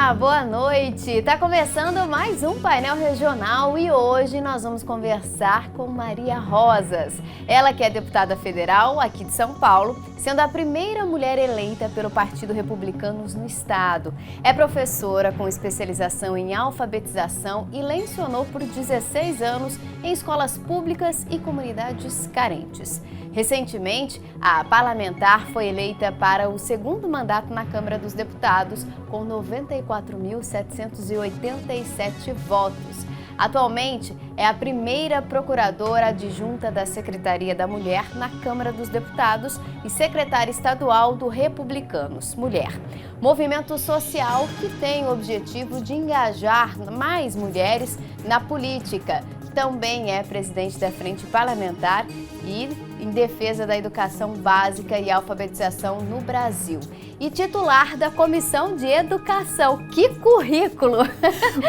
Olá, boa noite! Tá começando mais um painel regional e hoje nós vamos conversar com Maria Rosas. Ela que é deputada federal aqui de São Paulo, sendo a primeira mulher eleita pelo Partido Republicanos no estado. É professora com especialização em alfabetização e lecionou por 16 anos em escolas públicas e comunidades carentes. Recentemente, a parlamentar foi eleita para o segundo mandato na Câmara dos Deputados, com 94.787 votos. Atualmente, é a primeira procuradora adjunta da Secretaria da Mulher na Câmara dos Deputados e secretária estadual do Republicanos Mulher. Movimento social que tem o objetivo de engajar mais mulheres na política. Também é presidente da Frente Parlamentar e em defesa da educação básica e alfabetização no Brasil. E titular da Comissão de Educação. Que currículo!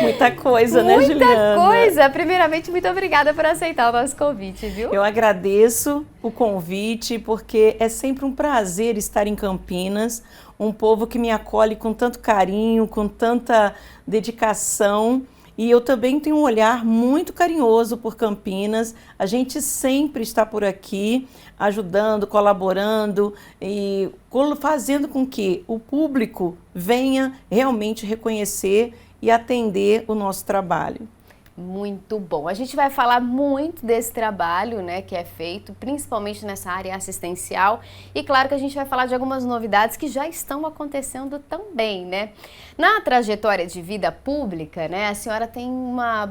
Muita coisa, né, Juliana? Muita coisa! Primeiramente, muito obrigada por aceitar o nosso convite, viu? Eu agradeço o convite, porque é sempre um prazer estar em Campinas, um povo que me acolhe com tanto carinho, com tanta dedicação. E eu também tenho um olhar muito carinhoso por Campinas. A gente sempre está por aqui, ajudando, colaborando e fazendo com que o público venha realmente reconhecer e atender o nosso trabalho. Muito bom. A gente vai falar muito desse trabalho, né, que é feito, principalmente nessa área assistencial. E claro que a gente vai falar de algumas novidades que já estão acontecendo também, né? Na trajetória de vida pública, né, a senhora tem uma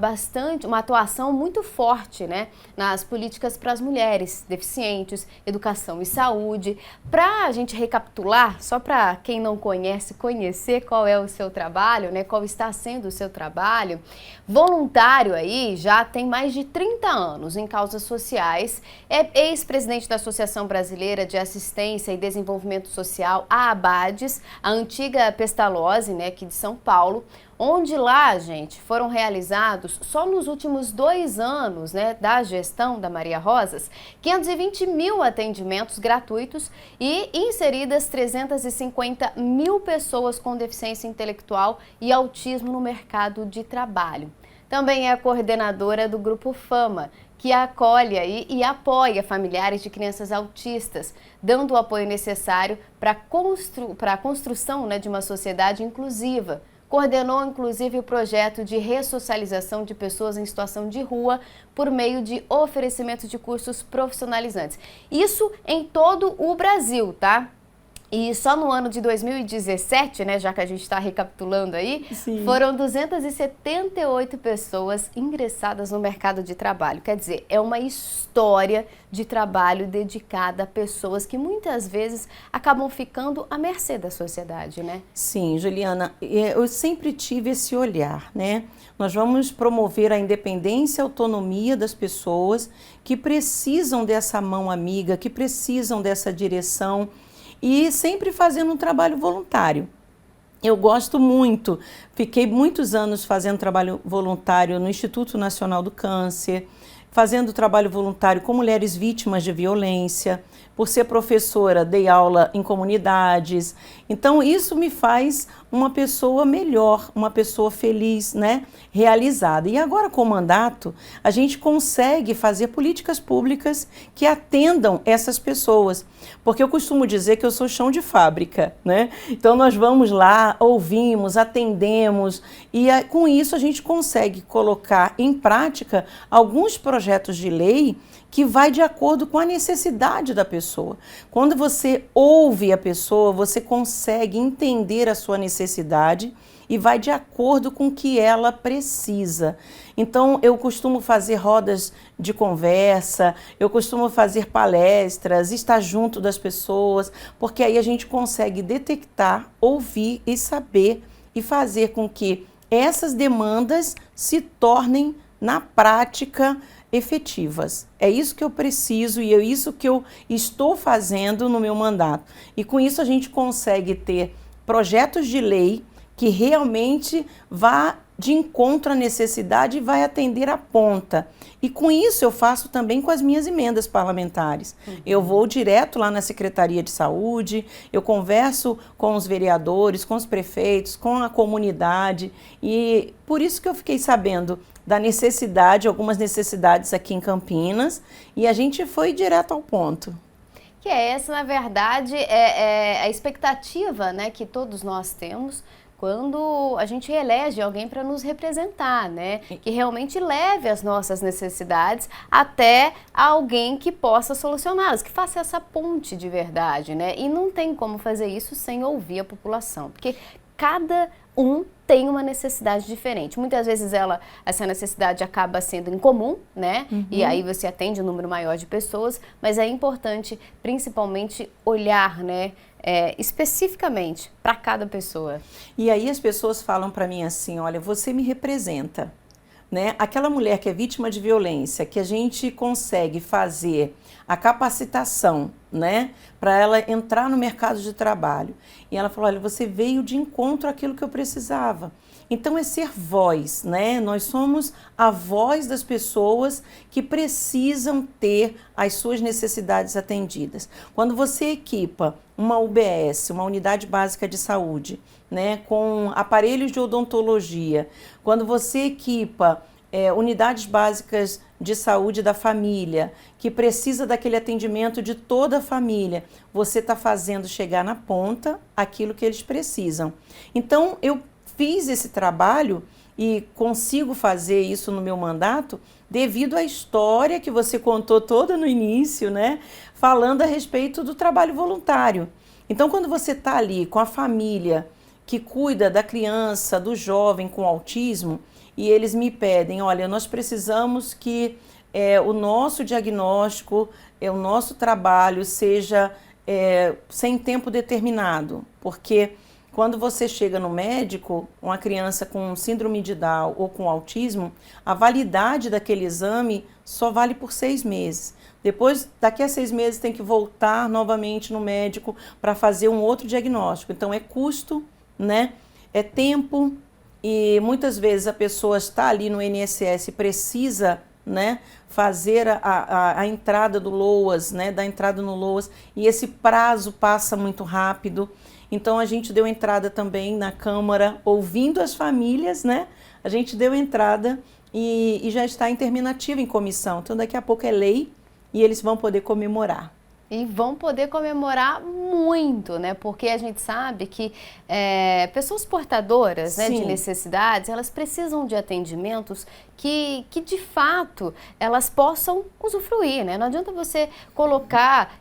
atuação muito forte, né, nas políticas para as mulheres deficientes, educação e saúde. Para a gente recapitular, só para quem não conhece, conhecer qual é o seu trabalho, né, qual está sendo o seu trabalho, voluntário aí já tem mais de 30 anos em causas sociais, é ex-presidente da Associação Brasileira de Assistência e Desenvolvimento Social, a ABADES, a antiga Pestalozzi, né, aqui de São Paulo, onde lá, gente, foram realizados, só nos últimos 2 anos, né, da gestão da Maria Rosas, 520 mil atendimentos gratuitos e inseridas 350 mil pessoas com deficiência intelectual e autismo no mercado de trabalho. Também é a coordenadora do Grupo Fama, que acolhe e apoia familiares de crianças autistas, dando o apoio necessário para a construção, né, de uma sociedade inclusiva. Coordenou, inclusive, o projeto de ressocialização de pessoas em situação de rua por meio de oferecimento de cursos profissionalizantes. Isso em todo o Brasil, tá? E só no ano de 2017, né, já que a gente está recapitulando aí, sim, foram 278 pessoas ingressadas no mercado de trabalho. Quer dizer, é uma história de trabalho dedicada a pessoas que muitas vezes acabam ficando à mercê da sociedade, né? Sim, Juliana, eu sempre tive esse olhar, né? Nós vamos promover a independência e a autonomia das pessoas que precisam dessa mão amiga, que precisam dessa direção, e sempre fazendo um trabalho voluntário. Eu gosto muito, fiquei muitos anos fazendo trabalho voluntário no Instituto Nacional do Câncer, fazendo trabalho voluntário com mulheres vítimas de violência. Por ser professora, dei aula em comunidades. Então, isso me faz uma pessoa melhor, uma pessoa feliz, né? Realizada. E agora, com o mandato, a gente consegue fazer políticas públicas que atendam essas pessoas. Porque eu costumo dizer que eu sou chão de fábrica, né? Então, nós vamos lá, ouvimos, atendemos, e com isso a gente consegue colocar em prática alguns projetos de lei que vai de acordo com a necessidade da pessoa. Quando você ouve a pessoa, você consegue entender a sua necessidade e vai de acordo com o que ela precisa. Então, eu costumo fazer rodas de conversa, eu costumo fazer palestras, estar junto das pessoas, porque aí a gente consegue detectar, ouvir e saber e fazer com que essas demandas se tornem, na prática, efetivas. É isso que eu preciso e é isso que eu estou fazendo no meu mandato. E com isso a gente consegue ter projetos de lei que realmente vá de encontro à necessidade e vai atender a ponta. E com isso eu faço também com as minhas emendas parlamentares. Eu vou direto lá na Secretaria de Saúde, eu converso com os vereadores, com os prefeitos, com a comunidade, e por isso que eu fiquei sabendo da necessidade, algumas necessidades aqui em Campinas, e a gente foi direto ao ponto. Que é essa, na verdade, é a expectativa, né, que todos nós temos quando a gente elege alguém para nos representar, né? Que realmente leve as nossas necessidades até alguém que possa solucioná-las, que faça essa ponte de verdade, né? E não tem como fazer isso sem ouvir a população, porque cada um tem uma necessidade diferente. Muitas vezes essa necessidade acaba sendo incomum, né? E aí você atende um número maior de pessoas, mas é importante, principalmente, olhar, né? Especificamente para cada pessoa. E aí as pessoas falam para mim assim, olha, você me representa, né? Aquela mulher que é vítima de violência, que a gente consegue fazer a capacitação, né, para ela entrar no mercado de trabalho. E ela falou, olha, você veio de encontro àquilo que eu precisava. Então é ser voz, né? Nós somos a voz das pessoas que precisam ter as suas necessidades atendidas. Quando você equipa uma UBS, uma unidade básica de saúde, né, com aparelhos de odontologia, quando você equipa unidades básicas de saúde da família, que precisa daquele atendimento de toda a família, você está fazendo chegar na ponta aquilo que eles precisam. Então, eu fiz esse trabalho e consigo fazer isso no meu mandato devido à história que você contou toda no início, né? Falando a respeito do trabalho voluntário. Então, quando você está ali com a família que cuida da criança, do jovem com autismo, e eles me pedem, olha, nós precisamos que o nosso diagnóstico, o nosso trabalho seja sem tempo determinado, porque quando você chega no médico, uma criança com síndrome de Down ou com autismo, a validade daquele exame só vale por 6 meses. Depois, daqui a 6 meses, tem que voltar novamente no médico para fazer um outro diagnóstico. Então, é custo, né? É tempo, e muitas vezes a pessoa está ali no INSS e precisa, né, fazer a entrada do LOAS, né, da entrada no LOAS, e esse prazo passa muito rápido. Então, a gente deu entrada também na Câmara, ouvindo as famílias, né? A gente deu entrada e já está em terminativa em comissão. Então, daqui a pouco é lei e eles vão poder comemorar. E vão poder comemorar muito, né? Porque a gente sabe que pessoas portadoras, né, de necessidades, elas precisam de atendimentos que de fato elas possam usufruir, né? Não adianta você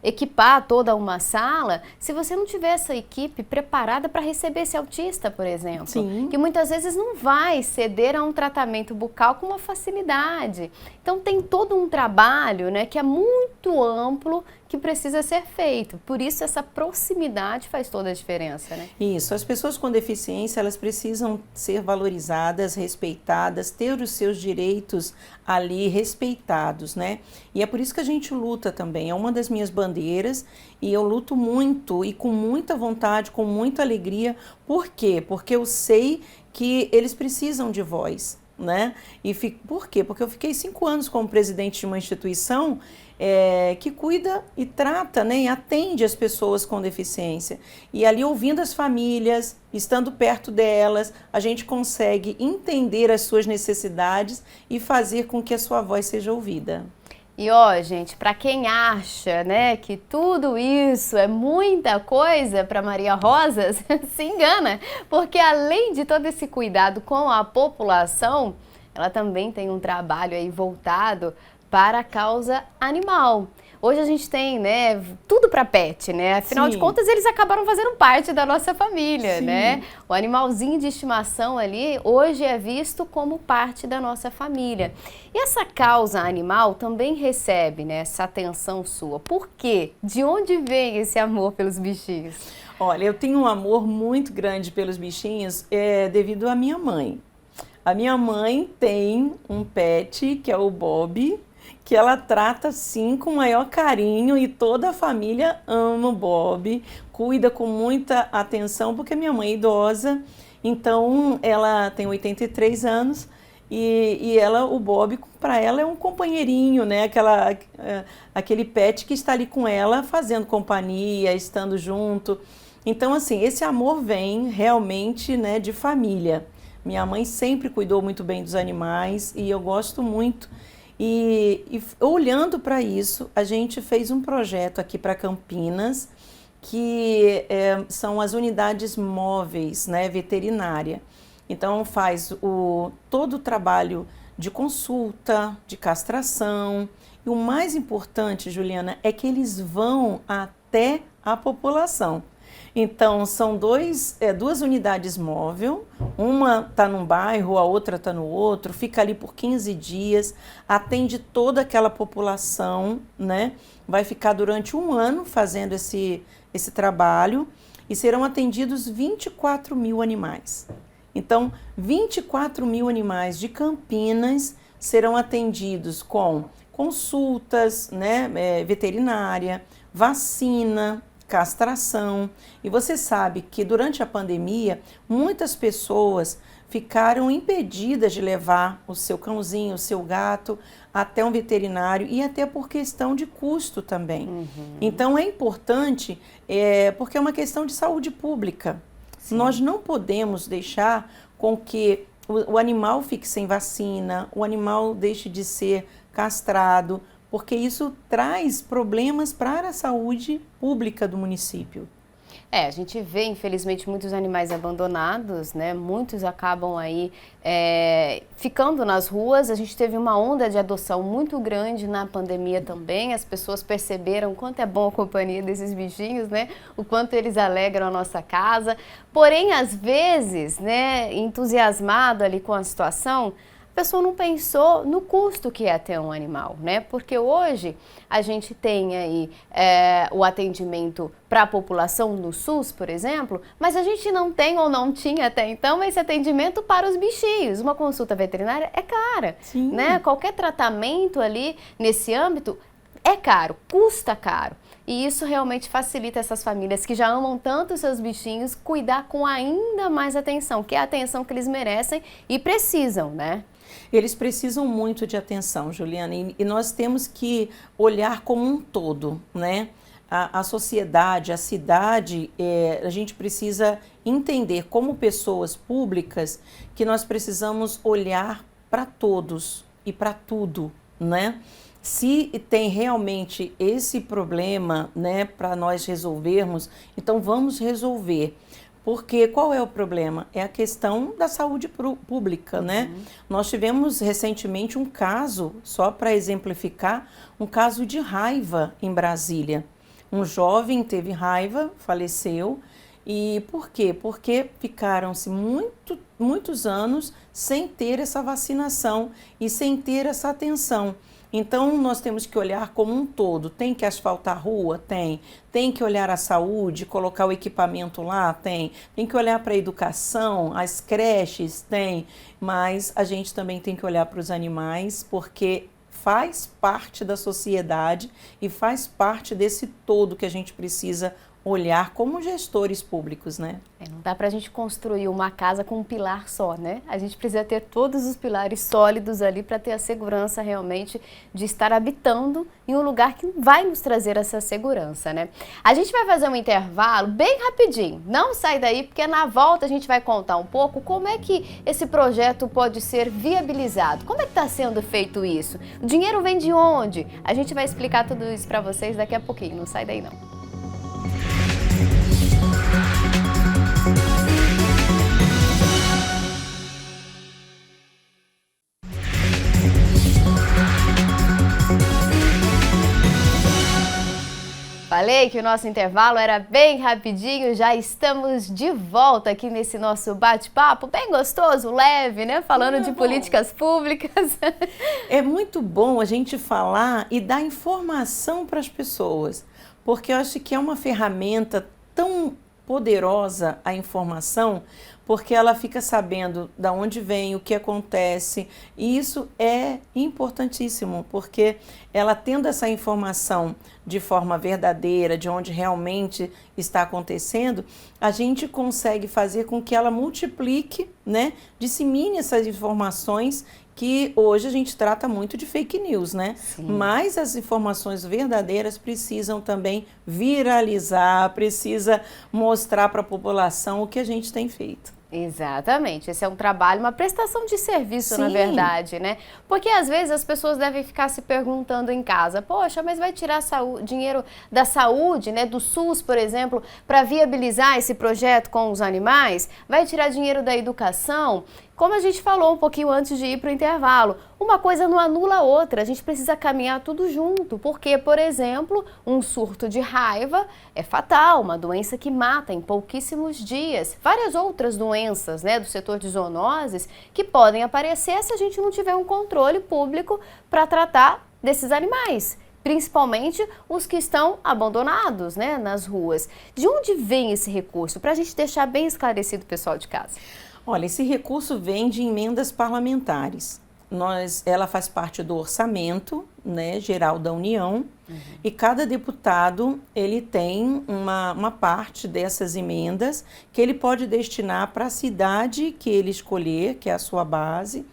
equipar toda uma sala se você não tiver essa equipe preparada para receber esse autista, por exemplo. Sim. Que muitas vezes não vai ceder a um tratamento bucal com uma facilidade. Então tem todo um trabalho, né, que é muito amplo, que precisa ser feito. Por isso essa proximidade faz toda a diferença, né? Isso, as pessoas com deficiência, elas precisam ser valorizadas, respeitadas, ter os seus direitos ali respeitados, né? E é por isso que a gente luta também, é uma das minhas bandeiras, e eu luto muito e com muita vontade, com muita alegria. Por quê? Porque eu sei que eles precisam de voz, né? Por quê? Porque eu fiquei 5 anos como presidente de uma instituição que cuida e trata, né, e atende as pessoas com deficiência. E ali, ouvindo as famílias, estando perto delas, a gente consegue entender as suas necessidades e fazer com que a sua voz seja ouvida. E ó, gente, para quem acha, né, que tudo isso é muita coisa para Maria Rosas, se engana, porque além de todo esse cuidado com a população, ela também tem um trabalho aí voltado para a causa animal. Hoje a gente tem, né, tudo para pet, né? Afinal de contas, eles acabaram fazendo parte da nossa família, né? O animalzinho de estimação ali, hoje é visto como parte da nossa família. E essa causa animal também recebe, né, essa atenção sua. Por quê? De onde vem esse amor pelos bichinhos? Olha, eu tenho um amor muito grande pelos bichinhos devido à minha mãe. A minha mãe tem um pet, que é o Bob, que ela trata, sim, com o maior carinho, e toda a família ama o Bob, cuida com muita atenção, porque minha mãe é idosa Então, ela tem 83 anos e o Bob, para ela, é um companheirinho, né? Aquele pet que está ali com ela, fazendo companhia, estando junto. Então, assim, esse amor vem realmente, né, de família. Minha mãe sempre cuidou muito bem dos animais e eu gosto muito. E olhando para isso, a gente fez um projeto aqui para Campinas, que são as unidades móveis, né, veterinária. Então faz todo o trabalho de consulta, de castração. E o mais importante, Juliana, é que eles vão até a população. Então, são duas unidades móveis, uma está num bairro, a outra está no outro, fica ali por 15 dias, atende toda aquela população, né? Vai ficar durante um ano fazendo esse trabalho e serão atendidos 24 mil animais. Então, 24 mil animais de Campinas serão atendidos com consultas, né, veterinária, vacina, castração. E você sabe que durante a pandemia, muitas pessoas ficaram impedidas de levar o seu cãozinho, o seu gato até um veterinário e até por questão de custo também. Uhum. Então é importante, porque é uma questão de saúde pública. Sim. Nós não podemos deixar com que o animal fique sem vacina, o animal deixe de ser castrado, porque isso traz problemas para a saúde pública do município. A gente vê, infelizmente, muitos animais abandonados, né? Muitos acabam aí ficando nas ruas. A gente teve uma onda de adoção muito grande na pandemia também. As pessoas perceberam o quanto é bom a companhia desses bichinhos, né? O quanto eles alegram a nossa casa. Porém, às vezes, né, entusiasmado ali com a situação, a pessoa não pensou no custo que é ter um animal, né? Porque hoje a gente tem aí o atendimento para a população no SUS, por exemplo, mas a gente não tem ou não tinha até então esse atendimento para os bichinhos. Uma consulta veterinária é cara, Sim. né? Qualquer tratamento ali nesse âmbito é caro, custa caro. E isso realmente facilita essas famílias que já amam tanto os seus bichinhos cuidar com ainda mais atenção, que é a atenção que eles merecem e precisam, né? Eles precisam muito de atenção, Juliana, e nós temos que olhar como um todo, né? A sociedade, a cidade, a gente precisa entender como pessoas públicas que nós precisamos olhar para todos e para tudo, né? Se tem realmente esse problema, né, para nós resolvermos, então vamos resolver. Porque qual é o problema? É a questão da saúde pública, né? Nós tivemos recentemente um caso, só para exemplificar, um caso de raiva em Brasília. Um jovem teve raiva, faleceu. E por quê? Porque ficaram-se muitos anos sem ter essa vacinação e sem ter essa atenção. Então, nós temos que olhar como um todo. Tem que asfaltar a rua? Tem. Tem que olhar a saúde, colocar o equipamento lá? Tem. Tem que olhar para a educação, as creches? Tem. Mas a gente também tem que olhar para os animais, porque faz parte da sociedade e faz parte desse todo que a gente precisa olhar como gestores públicos, né? Não dá pra gente construir uma casa com um pilar só, né? A gente precisa ter todos os pilares sólidos ali para ter a segurança realmente de estar habitando em um lugar que vai nos trazer essa segurança, né? A gente vai fazer um intervalo bem rapidinho. Não sai daí, porque na volta a gente vai contar um pouco como é que esse projeto pode ser viabilizado. Como é que está sendo feito isso? O dinheiro vem de onde? A gente vai explicar tudo isso para vocês daqui a pouquinho. Não sai daí, não. Falei que o nosso intervalo era bem rapidinho, já estamos de volta aqui nesse nosso bate-papo bem gostoso, leve, né? Falando de políticas públicas. É muito bom a gente falar e dar informação para as pessoas, porque eu acho que é uma ferramenta tão poderosa a informação, porque ela fica sabendo da onde vem, o que acontece, e isso é importantíssimo, porque ela tendo essa informação de forma verdadeira, de onde realmente está acontecendo, a gente consegue fazer com que ela multiplique, né, dissemine essas informações que hoje a gente trata muito de fake news, né? Sim. Mas as informações verdadeiras precisam também viralizar, precisa mostrar para a população o que a gente tem feito. Exatamente, esse é um trabalho, uma prestação de serviço, Sim. na verdade, né? Porque às vezes as pessoas devem ficar se perguntando em casa, poxa, mas vai tirar dinheiro da saúde, né, do SUS, por exemplo, para viabilizar esse projeto com os animais? Vai tirar dinheiro da educação? Como a gente falou um pouquinho antes de ir para o intervalo, uma coisa não anula a outra, a gente precisa caminhar tudo junto, porque, por exemplo, um surto de raiva é fatal, uma doença que mata em pouquíssimos dias. Várias outras doenças, né, do setor de zoonoses que podem aparecer se a gente não tiver um controle público para tratar desses animais, principalmente os que estão abandonados, né, nas ruas. De onde vem esse recurso? Para a gente deixar bem esclarecido o pessoal de casa. Olha, esse recurso vem de emendas parlamentares. Ela faz parte do orçamento, né, geral da União, e cada deputado ele tem uma parte dessas emendas que ele pode destinar para a cidade que ele escolher, que é a sua base,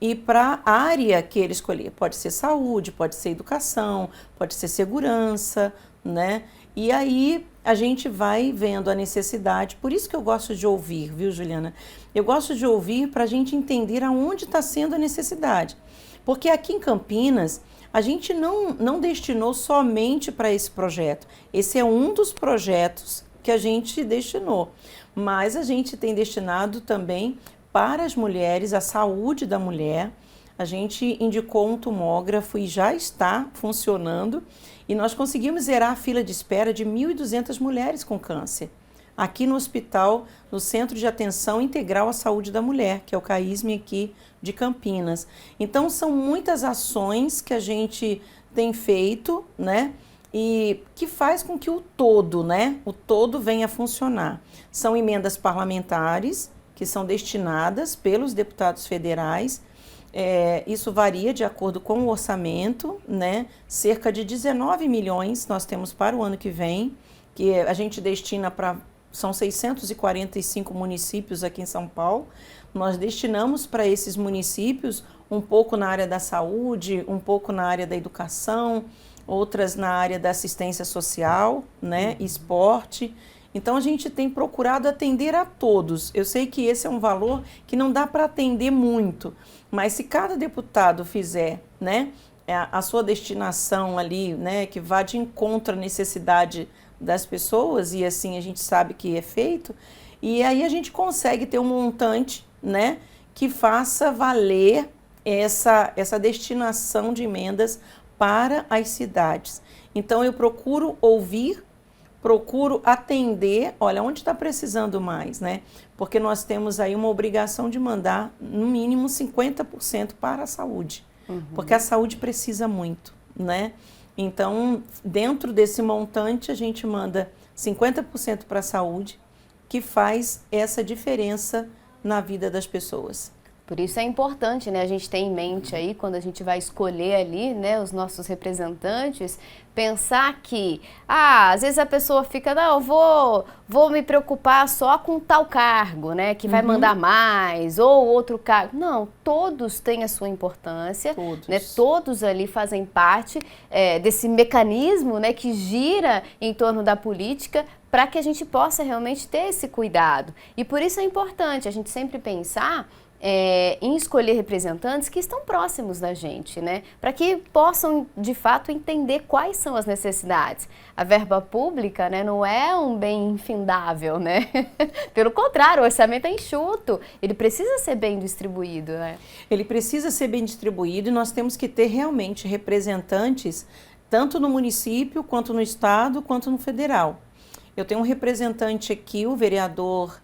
e para a área que ele escolher. Pode ser saúde, pode ser educação, pode ser segurança, né? E aí a gente vai vendo a necessidade, por isso que eu gosto de ouvir, viu, Juliana? Eu gosto de ouvir para a gente entender aonde está sendo a necessidade. Porque aqui em Campinas, a gente não destinou somente para esse projeto. Esse é um dos projetos que a gente destinou. Mas a gente tem destinado também para as mulheres, a saúde da mulher. A gente indicou um tomógrafo e já está funcionando. E nós conseguimos zerar a fila de espera de 1.200 mulheres com câncer. Aqui no hospital, no Centro de Atenção Integral à Saúde da Mulher, que é o CAISM aqui de Campinas. Então, são muitas ações que a gente tem feito, né? E que faz com que o todo, né? O todo venha a funcionar. São emendas parlamentares que são destinadas pelos deputados federais. Isso varia de acordo com o orçamento, né? Cerca de 19 milhões nós temos para o ano que vem, que a gente destina para... São 645 municípios aqui em São Paulo. Nós destinamos para esses municípios um pouco na área da saúde, um pouco na área da educação, outras na área da assistência social, né? Esporte. Então, a gente tem procurado atender a todos. Eu sei que esse é um valor que não dá para atender muito, mas se cada deputado fizer, né, a sua destinação ali, né, que vá de encontro à necessidade das pessoas, e assim a gente sabe que é feito, e aí a gente consegue ter um montante, né, que faça valer essa destinação de emendas para as cidades. Então, eu procuro ouvir, procuro atender, olha, onde está precisando mais, né? Porque nós temos aí uma obrigação de mandar, no mínimo, 50% para a saúde, porque a saúde precisa muito, né? Então, dentro desse montante, a gente manda 50% para a saúde, que faz essa diferença na vida das pessoas. Por isso é importante, né, a gente ter em mente aí, quando a gente vai escolher ali, né, os nossos representantes, pensar que, às vezes a pessoa fica, não, eu vou me preocupar só com tal cargo, né, que vai mandar mais, ou outro cargo. Não, todos têm a sua importância, né, todos ali fazem parte desse mecanismo, né, que gira em torno da política, para que a gente possa realmente ter esse cuidado. E por isso é importante a gente sempre pensar em escolher representantes que estão próximos da gente, né? Para que possam, de fato, entender quais são as necessidades. A verba pública, né, não é um bem infindável, né? Pelo contrário, o orçamento é enxuto. Ele precisa ser bem distribuído, né? Ele precisa ser bem distribuído e nós temos que ter realmente representantes, tanto no município, quanto no estado, quanto no federal. Eu tenho um representante aqui, o vereador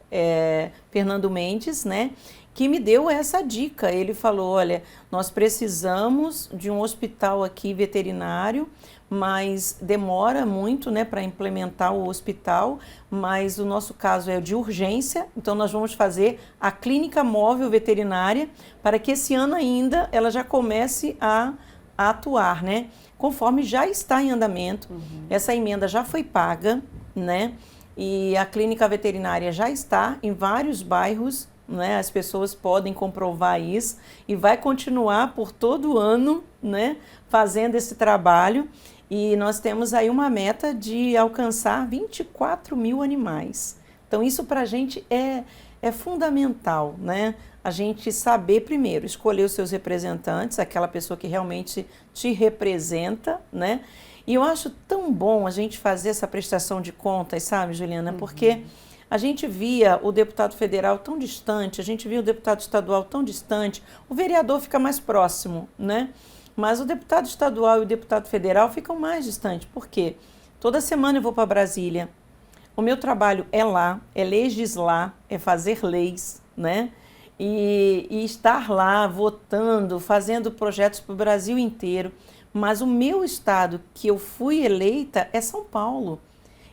Fernando Mendes, né? Que me deu essa dica. Ele falou, olha, nós precisamos de um hospital aqui veterinário mas demora muito, né, para implementar o hospital, mas o nosso caso é de urgência, então nós vamos fazer a clínica móvel veterinária para que esse ano ainda ela já comece a atuar, né, conforme já está em andamento. Essa emenda já foi paga, né, e a clínica veterinária já está em vários bairros, né, as pessoas podem comprovar isso e vai continuar por todo o ano, né, fazendo esse trabalho. E nós temos aí uma meta de alcançar 24 mil animais. Então isso para a gente é fundamental, né? A gente saber primeiro escolher os seus representantes, aquela pessoa que realmente te representa, né? E eu acho tão bom a gente fazer essa prestação de contas, sabe, Juliana? Porque a gente via o deputado federal tão distante, a gente via o deputado estadual tão distante, o vereador fica mais próximo, né? Mas o deputado estadual e o deputado federal ficam mais distantes. Por quê? Toda semana eu vou para Brasília. O meu trabalho é lá, é legislar, é fazer leis, né? E estar lá votando, fazendo projetos para o Brasil inteiro. Mas o meu estado que eu fui eleita é São Paulo.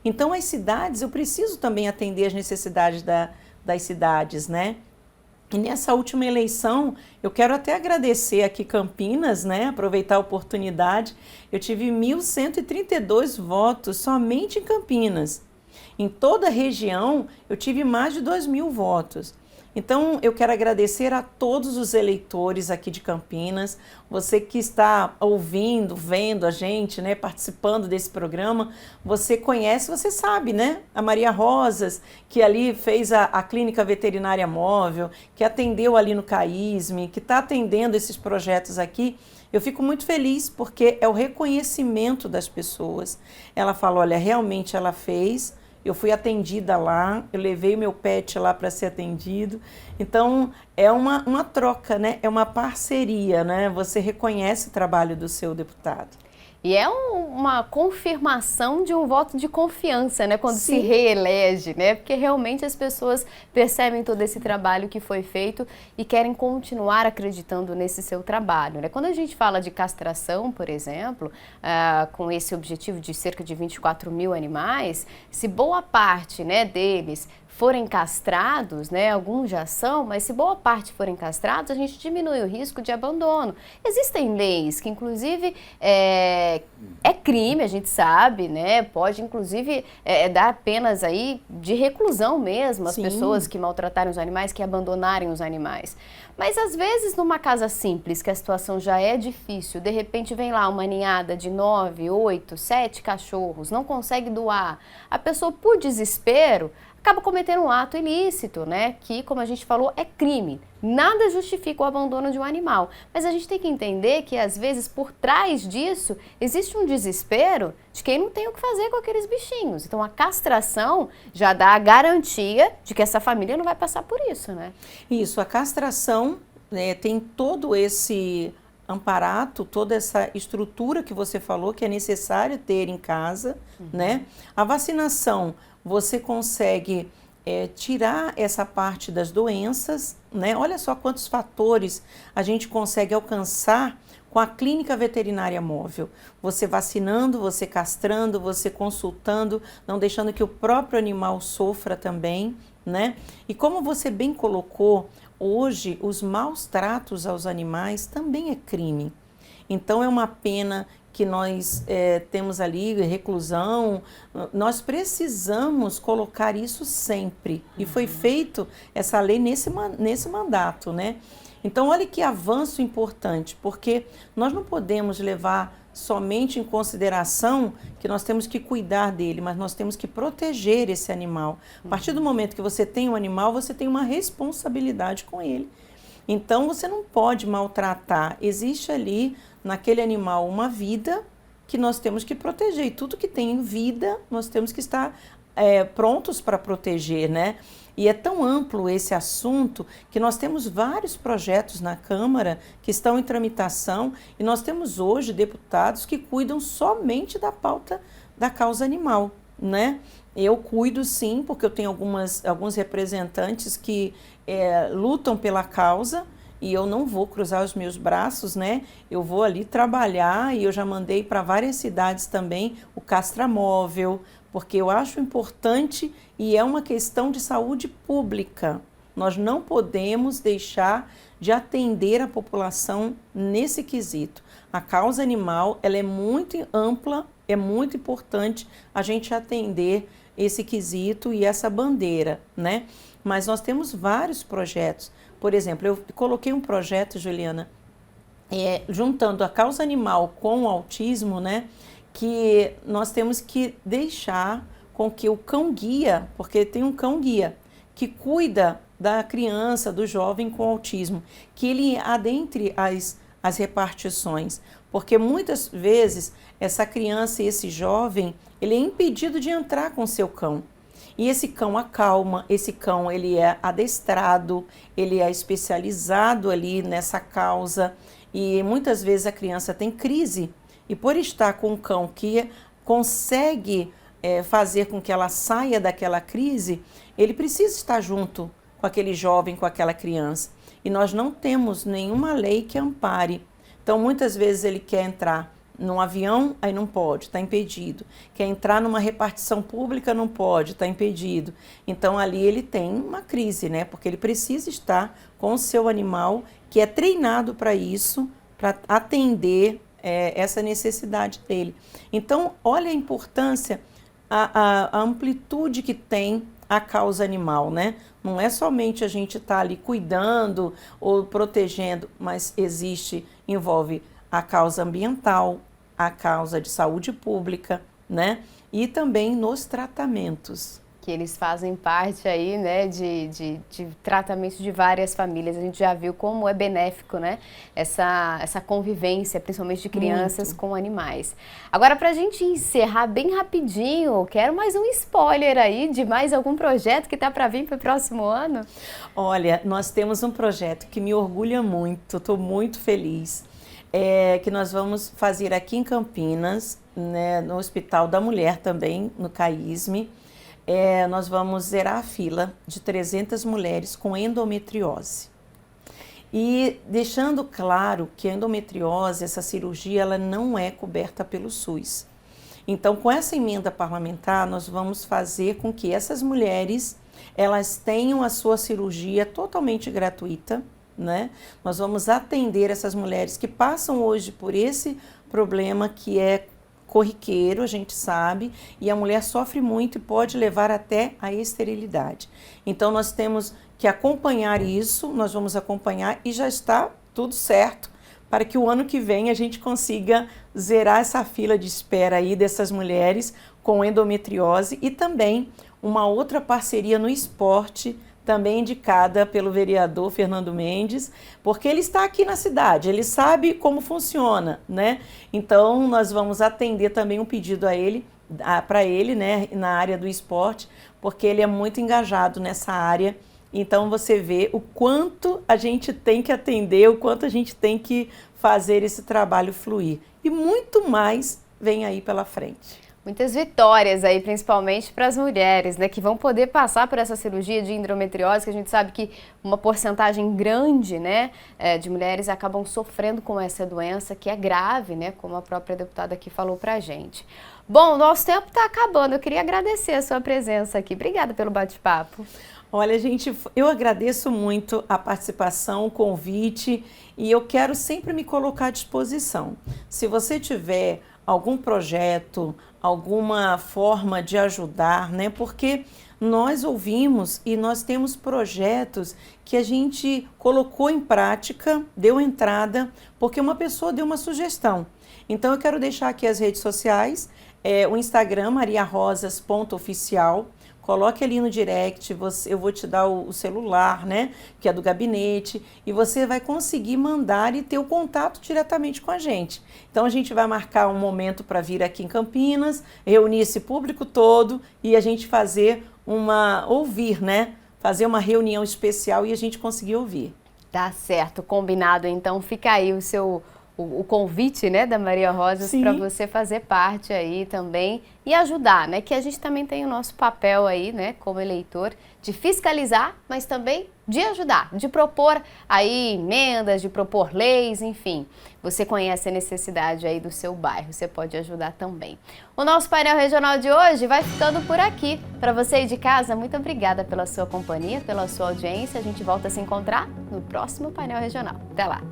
Então as cidades, eu preciso também atender as necessidades das cidades, né? E nessa última eleição, eu quero até agradecer aqui Campinas, né? Aproveitar a oportunidade. Eu tive 1.132 votos somente em Campinas. Em toda a região, eu tive mais de 2.000 votos. Então, eu quero agradecer a todos os eleitores aqui de Campinas, você que está ouvindo, vendo a gente, né, participando desse programa, você conhece, você sabe, né, a Maria Rosas, que ali fez a clínica veterinária móvel, que atendeu ali no CAISME, que está atendendo esses projetos aqui. Eu fico muito feliz porque é o reconhecimento das pessoas. Ela fala, olha, realmente ela fez. Eu fui atendida lá, eu levei meu pet lá para ser atendido. Então, é uma troca, né? É uma parceria, né? Você reconhece o trabalho do seu deputado. E é uma confirmação de um voto de confiança, né? Quando Sim. se reelege, né? Porque realmente as pessoas percebem todo esse trabalho que foi feito e querem continuar acreditando nesse seu trabalho, né? Quando a gente fala de castração, por exemplo, com esse objetivo de cerca de 24 mil animais, se boa parte, né, deles forem castrados, né, alguns já são, mas se boa parte forem castrados, a gente diminui o risco de abandono. Existem leis que, inclusive, é crime, a gente sabe, né, pode, inclusive, dar penas aí de reclusão mesmo, às pessoas que maltratarem os animais, que abandonarem os animais. Mas, às vezes, numa casa simples, que a situação já é difícil, de repente vem lá uma ninhada de 9, 8, 7 cachorros, não consegue doar, a pessoa, por desespero, acaba cometendo um ato ilícito, né? Que, como a gente falou, é crime. Nada justifica o abandono de um animal. Mas a gente tem que entender que, às vezes, por trás disso, existe um desespero de quem não tem o que fazer com aqueles bichinhos. Então, a castração já dá a garantia de que essa família não vai passar por isso, né? Isso, a castração, né, tem todo esse amparato, toda essa estrutura que você falou que é necessário ter em casa, né? A vacinação, você consegue tirar essa parte das doenças, né? Olha só quantos fatores a gente consegue alcançar com a clínica veterinária móvel. Você vacinando, você castrando, você consultando, não deixando que o próprio animal sofra também, né? E como você bem colocou, hoje os maus tratos aos animais também é crime. Então é uma pena que nós temos ali, reclusão, nós precisamos colocar isso sempre. E foi feito essa lei nesse mandato, né? Então olha que avanço importante, porque nós não podemos levar somente em consideração que nós temos que cuidar dele, mas nós temos que proteger esse animal. A partir do momento que você tem um animal, você tem uma responsabilidade com ele. Então você não pode maltratar. Existe ali naquele animal uma vida que nós temos que proteger. E tudo que tem vida, nós temos que estar prontos para proteger, né? E é tão amplo esse assunto que nós temos vários projetos na Câmara que estão em tramitação e nós temos hoje deputados que cuidam somente da pauta da causa animal, né? Eu cuido sim, porque eu tenho alguns representantes que lutam pela causa e eu não vou cruzar os meus braços, né? Eu vou ali trabalhar e eu já mandei para várias cidades também o castramóvel, porque eu acho importante e é uma questão de saúde pública. Nós não podemos deixar de atender a população nesse quesito. A causa animal, ela é muito ampla, é muito importante a gente atender esse quesito e essa bandeira, né? Mas nós temos vários projetos. Por exemplo, eu coloquei um projeto, Juliana, juntando a causa animal com o autismo, né? Que nós temos que deixar com que o cão-guia, porque tem um cão-guia que cuida da criança, do jovem com autismo, que ele adentre as repartições, porque muitas vezes essa criança e esse jovem, ele é impedido de entrar com seu cão. E esse cão acalma, esse cão ele é adestrado, ele é especializado ali nessa causa e muitas vezes a criança tem crise e por estar com um cão que consegue fazer com que ela saia daquela crise, ele precisa estar junto com aquele jovem, com aquela criança. E nós não temos nenhuma lei que ampare. Então, muitas vezes ele quer entrar num avião, aí não pode, está impedido. Quer entrar numa repartição pública, não pode, está impedido. Então, ali ele tem uma crise, né? Porque ele precisa estar com o seu animal, que é treinado para isso, para atender essa necessidade dele. Então, olha a importância, a amplitude que tem a causa animal, né? Não é somente a gente estar ali cuidando ou protegendo, mas envolve a causa ambiental, a causa de saúde pública, né? E também nos tratamentos. Que eles fazem parte aí, né, de tratamento de várias famílias. A gente já viu como é benéfico, né, essa convivência, principalmente de crianças com animais. Agora, para a gente encerrar bem rapidinho, quero mais um spoiler aí de mais algum projeto que está para vir para o próximo ano? Olha, nós temos um projeto que me orgulha muito, estou muito feliz, que nós vamos fazer aqui em Campinas, né, no Hospital da Mulher também, no CAISME. Nós vamos zerar a fila de 300 mulheres com endometriose. E deixando claro que a endometriose, essa cirurgia, ela não é coberta pelo SUS. Então, com essa emenda parlamentar, nós vamos fazer com que essas mulheres, elas tenham a sua cirurgia totalmente gratuita, né? Nós vamos atender essas mulheres que passam hoje por esse problema que é corriqueiro, a gente sabe, e a mulher sofre muito e pode levar até a esterilidade. Então, nós temos que acompanhar isso, nós vamos acompanhar e já está tudo certo para que o ano que vem a gente consiga zerar essa fila de espera aí dessas mulheres com endometriose e também uma outra parceria no esporte, também indicada pelo vereador Fernando Mendes, porque ele está aqui na cidade, ele sabe como funciona, né? Então, nós vamos atender também um pedido para ele, né, na área do esporte, porque ele é muito engajado nessa área. Então, você vê o quanto a gente tem que atender, o quanto a gente tem que fazer esse trabalho fluir. E muito mais vem aí pela frente. Muitas vitórias aí, principalmente para as mulheres, né, que vão poder passar por essa cirurgia de endometriose, que a gente sabe que uma porcentagem grande, né, de mulheres acabam sofrendo com essa doença, que é grave, né, como a própria deputada aqui falou para a gente. Bom, nosso tempo está acabando, eu queria agradecer a sua presença aqui. Obrigada pelo bate-papo. Olha, gente, eu agradeço muito a participação, o convite, e eu quero sempre me colocar à disposição. Se você tiver algum projeto, alguma forma de ajudar, né? Porque nós ouvimos e nós temos projetos que a gente colocou em prática, deu entrada, porque uma pessoa deu uma sugestão. Então eu quero deixar aqui as redes sociais, o Instagram, mariarosas.oficial. Coloque ali no direct, eu vou te dar o celular, né, que é do gabinete, e você vai conseguir mandar e ter o contato diretamente com a gente. Então a gente vai marcar um momento para vir aqui em Campinas, reunir esse público todo e a gente fazer ouvir, né, fazer uma reunião especial e a gente conseguir ouvir. Tá certo, combinado. Então fica aí o seu o convite, né, da Maria Rosas para você fazer parte aí também e ajudar, né, que a gente também tem o nosso papel aí, né, como eleitor, de fiscalizar, mas também de ajudar, de propor aí emendas, de propor leis, enfim. Você conhece a necessidade aí do seu bairro, você pode ajudar também. O nosso painel regional de hoje vai ficando por aqui. Para você aí de casa, muito obrigada pela sua companhia, pela sua audiência. A gente volta a se encontrar no próximo painel regional. Até lá!